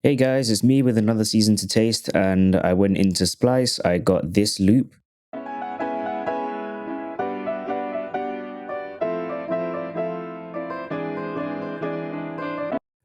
Hey guys, it's me with another season to taste, and I went into Splice. I got this loop,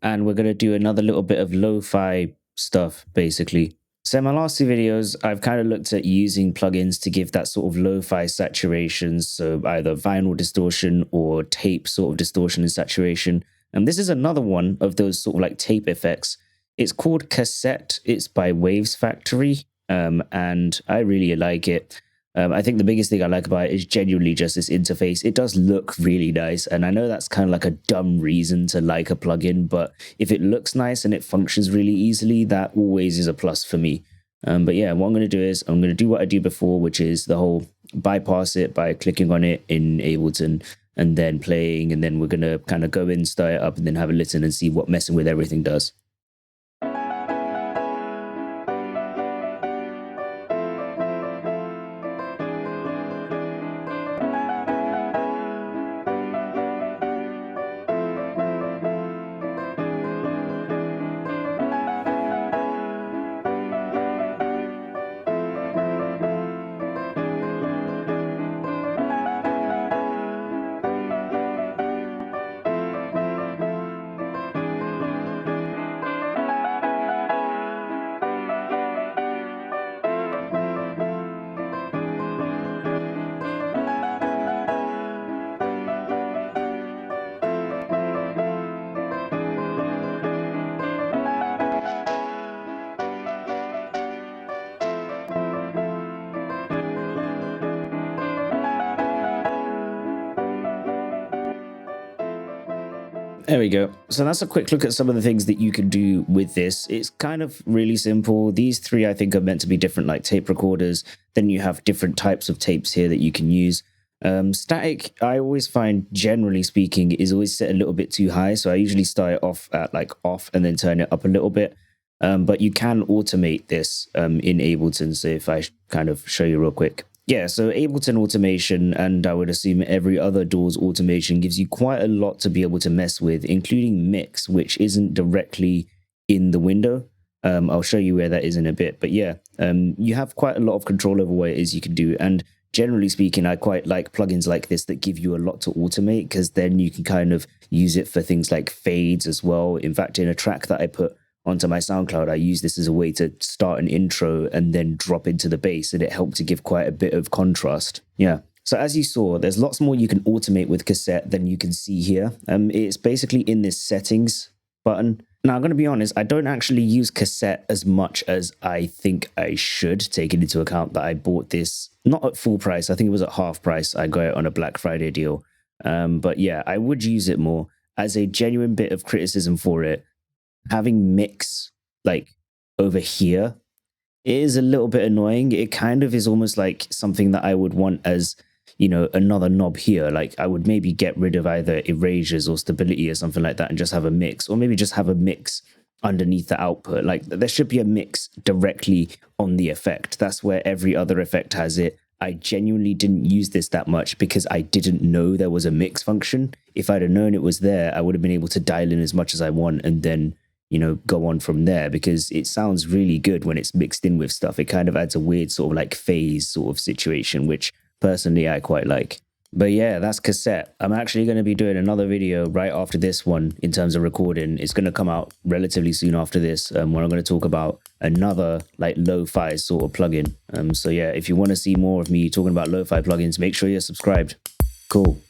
and we're gonna do another little bit of lo-fi stuff, basically. So in my last two videos, I've kind of looked at using plugins to give that sort of lo-fi saturation, so either vinyl distortion or tape sort of distortion and saturation. And this is another one of those sort of like tape effects. It's called Cassette. It's by Wavesfactory, and I really like it. I think the biggest thing I like about it is genuinely just this interface. It does look really nice, and I know that's kind of like a dumb reason to like a plugin, but if it looks nice and it functions really easily, that always is a plus for me. But yeah, what I'm going to do is I'm going to do what I do before, which is the whole bypass it by clicking on it in Ableton and then playing, and then we're going to kind of go in, start it up, and then have a listen and see what messing with everything does. There we go. So that's a quick look at some of the things that you can do with this. It's kind of really simple. These three, I think, are meant to be different, like tape recorders. Then you have different types of tapes here that you can use. Static, I always find, generally speaking, is always set a little bit too high. So I usually start it off at like off and then turn it up a little bit. But you can automate this in Ableton. So if I kind of show you real quick. Yeah, so Ableton automation, and I would assume every other DAW's automation, gives you quite a lot to be able to mess with, including mix, which isn't directly in the window. I'll show you where that is in a bit. But yeah, you have quite a lot of control over what it is you can do. And generally speaking, I quite like plugins like this that give you a lot to automate, because then you can kind of use it for things like fades as well. In fact, in a track that I put onto my SoundCloud, I use this as a way to start an intro and then drop into the bass, and it helped to give quite a bit of contrast. Yeah. So as you saw, there's lots more you can automate with Cassette than you can see here. It's basically in this settings button. Now, I'm going to be honest, I don't actually use Cassette as much as I think I should, taking into account that I bought this not at full price. I think it was at half price. I got it on a Black Friday deal. But yeah, I would use it more. As a genuine bit of criticism for it, having mix like over here is a little bit annoying. It kind of is almost like something that I would want as, you know, another knob here. Like I would maybe get rid of either erasures or stability or something like that and just have a mix, or maybe just have a mix underneath the output. Like there should be a mix directly on the effect. That's where every other effect has it. I genuinely didn't use this that much because I didn't know there was a mix function. If I'd have known it was there, I would have been able to dial in as much as I want and then, you know, go on from there, because it sounds really good when it's mixed in with stuff. It kind of adds a weird sort of like phase sort of situation, which personally I quite like. But yeah, that's Cassette. I'm actually going to be doing another video right after this one in terms of recording. It's going to come out relatively soon after this, where I'm going to talk about another like lo-fi sort of plugin. So yeah, if you want to see more of me talking about lo-fi plugins, make sure you're subscribed. Cool.